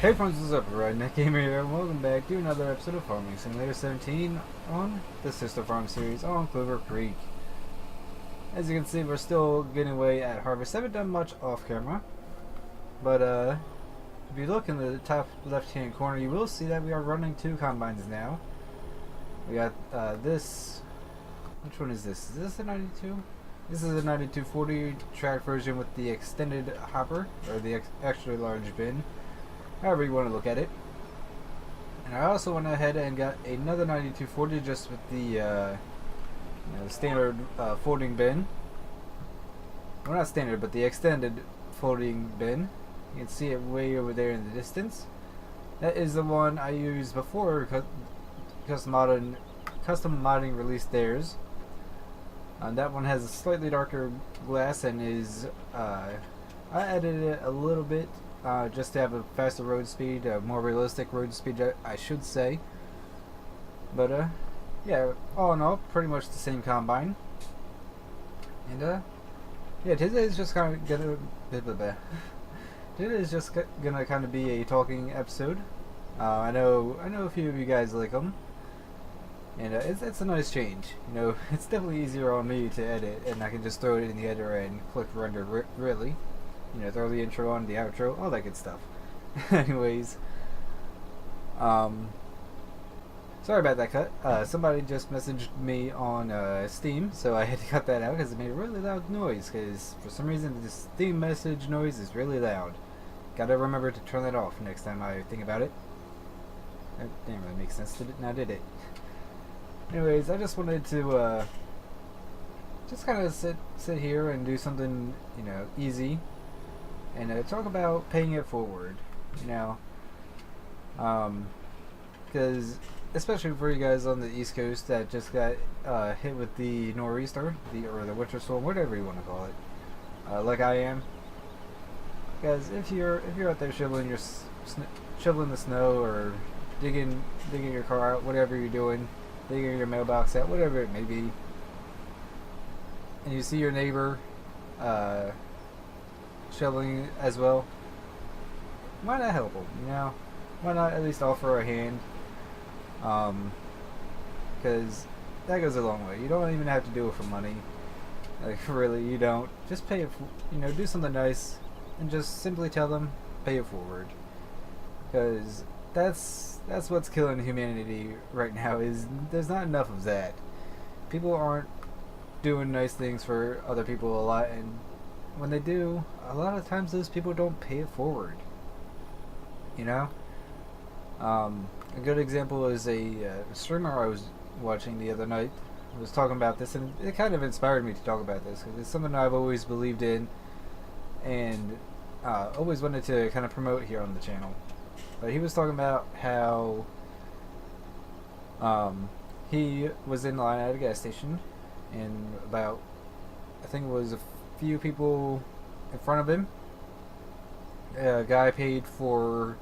Hey friends, what's up? Redneck Gamer here, and welcome back to another episode of Farming Simulator 17 on the Sister Farm series on Clover Creek. As you can see, we're still getting away at harvest. Haven't done much off camera, but if you look in the top left hand corner, you will see that we are running two combines now. We got this. Which one is this? Is this a 92? This is a 9240 track version with the extended hopper, or the extra large bin, however you want to look at it. And I also went ahead and got another 9240 just with the standard folding bin. Well, not standard, but the extended folding bin. You can see it way over there in the distance. That is the one I used before custom modding released theirs. That one has a slightly darker glass and is I edited it a little bit just to have a faster road speed, a more realistic road speed, I should say. But yeah, all in all, pretty much the same combine. And yeah, today is just kind of gonna today is just gonna kind of be a talking episode. I know a few of you guys like them. And it's a nice change. You know, it's definitely easier on me to edit, and I can just throw it in the editor and click render. Really, you know, throw the intro on, the outro, all that good stuff. Anyways, sorry about that cut. Somebody just messaged me on Steam, so I had to cut that out because it made a really loud noise. Because for some reason, the Steam message noise is really loud. Gotta remember to turn that off next time I think about it. That didn't really make sense, did it? Now did it? Anyways, I just wanted to just kind of sit here and do something, you know, easy, and talk about paying it forward, you know, because especially for you guys on the East Coast that just got hit with the nor'easter, or the winter storm, whatever you want to call it, like I am. Guys, if you're out there shoveling the snow or digging your car out, whatever you're doing, digging your mailbox out, whatever it may be, and you see your neighbor shoveling as well, why not help them? You know, why not at least offer a hand? Because that goes a long way. You don't even have to do it for money. Like, really, you don't. Just pay it. You know, do something nice, and just simply tell them, pay it forward. Because that's what's killing humanity right now, is there's not enough of that. People aren't doing nice things for other people a lot, and when they do, a lot of times those people don't pay it forward. You know? A good example is a streamer I was watching the other night was talking about this, and it kind of inspired me to talk about this, because it's something I've always believed in and always wanted to kind of promote here on the channel. But he was talking about how he was in line at a gas station, and about, I think it was a few people in front of him, a guy paid for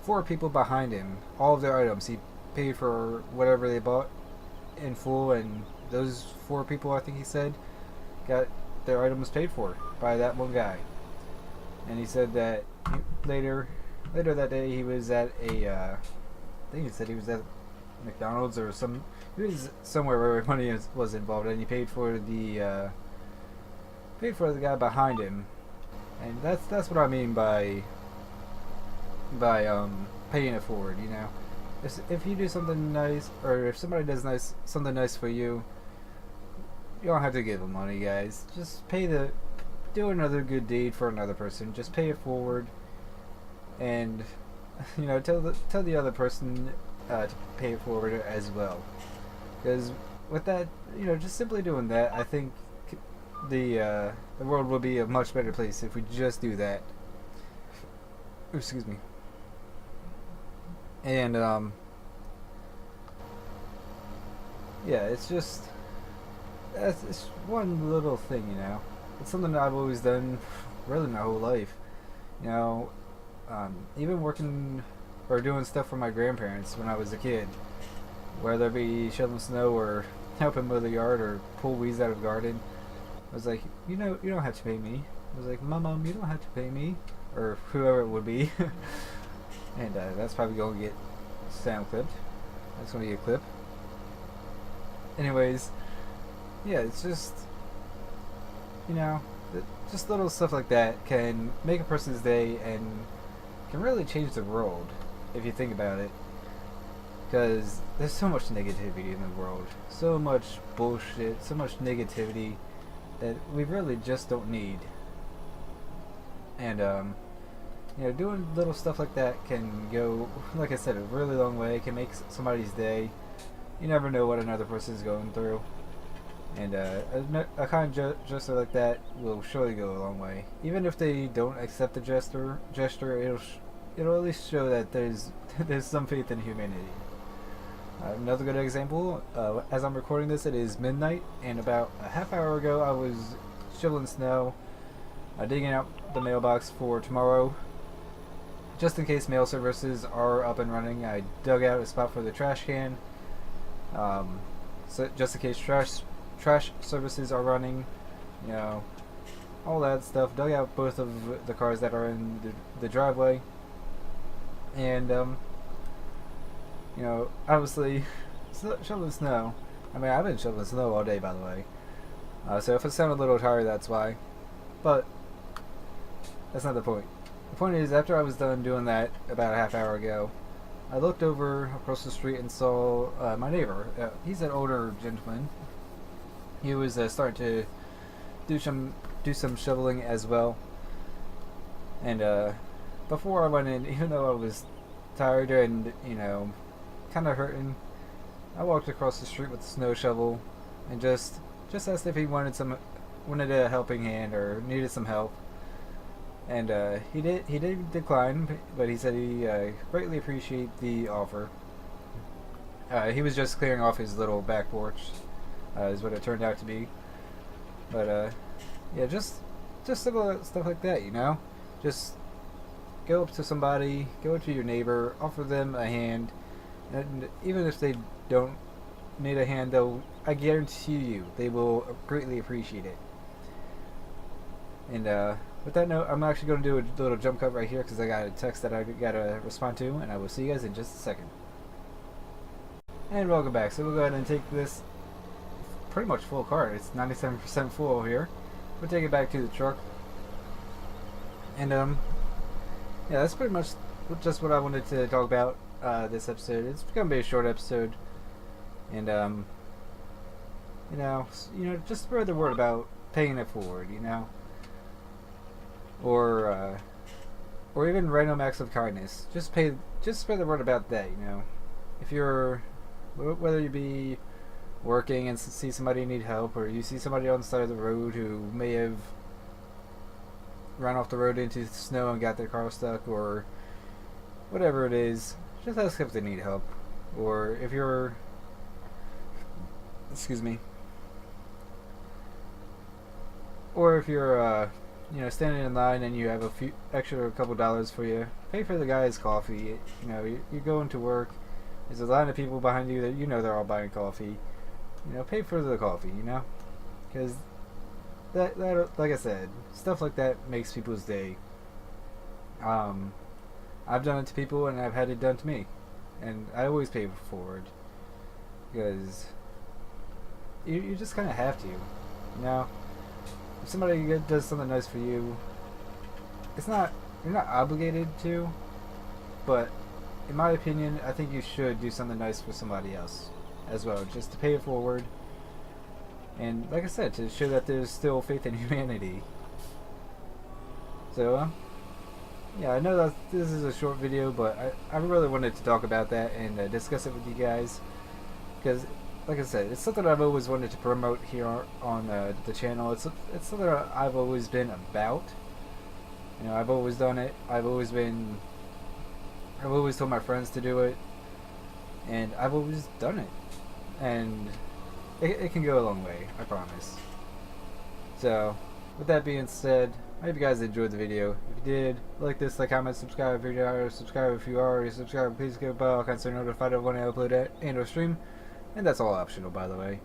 4 people behind him all of their items. He paid for whatever they bought in full, and those 4 people, I think he said, got their items paid for by that one guy. And he said that later that day he was at a I think he said he was at McDonald's or he was somewhere where money was involved, and he paid for the guy behind him. And that's what I mean by paying it forward. You know, if you do something nice, or if somebody does something nice for you, you don't have to give them money, guys. Just do another good deed for another person. Just pay it forward, and you know, tell the other person to pay it forward as well. Because with that, you know, just simply doing that, I think the world will be a much better place if we just do that. Excuse me. And yeah, it's just it's one little thing, you know. It's something that I've always done, really my whole life. You know, even working or doing stuff for my grandparents when I was a kid, whether it be shoveling snow or helping mow the yard or pull weeds out of the garden. I was like, you know, you don't have to pay me. I was like, Mom, you don't have to pay me, or whoever it would be. and that's probably going to get sound clipped. That's going to be a clip. Anyways, yeah, it's just, you know, just little stuff like that can make a person's day and can really change the world if you think about it. Because there's so much negativity in the world, so much bullshit, so much negativity that we really just don't need. And you know, doing little stuff like that can go, like I said, a really long way. It can make somebody's day. You never know what another person is going through. And a kind gesture like that will surely go a long way. Even if they don't accept the gesture, it'll at least show that there's some faith in humanity. Another good example, as I'm recording this, it is midnight, and about a half hour ago I was shoveling snow, digging out the mailbox for tomorrow. Just in case mail services are up and running, I dug out a spot for the trash can. So just in case trash services are running, you know, all that stuff. Dug out both of the cars that are in the driveway, and you know, obviously shoveling snow. I mean, I've been shoveling snow all day, by the way. So if I sound a little tired, that's why. But that's not the point. The point is, after I was done doing that about a half hour ago, I looked over across the street and saw my neighbor. He's an older gentleman. He was starting to do some shoveling as well. And before I went in, even though I was tired and, you know, kind of hurting, I walked across the street with the snow shovel and just asked if he wanted a helping hand or needed some help. And he did decline, but he said he greatly appreciated the offer. He was just clearing off his little back porch, is what it turned out to be. But yeah, just simple stuff like that, you know. Just go up to somebody, go up to your neighbor, offer them a hand, and even if they don't need a hand, I guarantee you, they will greatly appreciate it. And with that note, I'm actually going to do a little jump cut right here because I got a text that I got to respond to, and I will see you guys in just a second. And welcome back. So we'll go ahead and take this pretty much full cart. It's 97% full here. We'll take it back to the truck. And yeah, that's pretty much just what I wanted to talk about this episode. It's going to be a short episode. And you know, just spread the word about paying it forward, you know. Or even random acts of kindness. Just spread the word about that, you know. If you're, whether you be working and see somebody need help, or you see somebody on the side of the road who may have run off the road into the snow and got their car stuck, or whatever it is, just ask if they need help. Or if you're, excuse me, or if you're you know, standing in line and you have a couple dollars for you, pay for the guy's coffee. You know, you're going to work, there's a line of people behind you that you know they're all buying coffee. You know, pay for the coffee, you know, because that like I said, stuff like that makes people's day. I've done it to people and I've had it done to me, and I always pay it forward because you just kind of have to, you know. If somebody does something nice for you, you're not obligated to, but in my opinion, I think you should do something nice for somebody else as well, just to pay it forward. And like I said, to show that there's still faith in humanity. So, yeah, I know that this is a short video, but I really wanted to talk about that and discuss it with you guys, because like I said, it's something I've always wanted to promote here on the channel. It's something I've always been about. You know, I've always done it. I've always told my friends to do it, and I've always done it. And it can go a long way, I promise. So, with that being said, I hope you guys enjoyed the video. If you did, like this, like, comment, subscribe if you are, subscribe if you already subscribed. Please give a bell icon so you're notified of when I upload it and or stream. And that's all optional, by the way.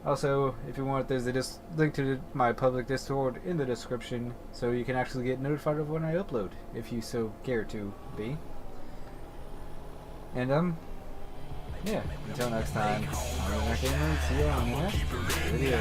Also, if you want, there's a link to my public Discord in the description, so you can actually get notified of when I upload, if you so care to be. And yeah, until next time, I'm Redneck Gamer. See you on the next video.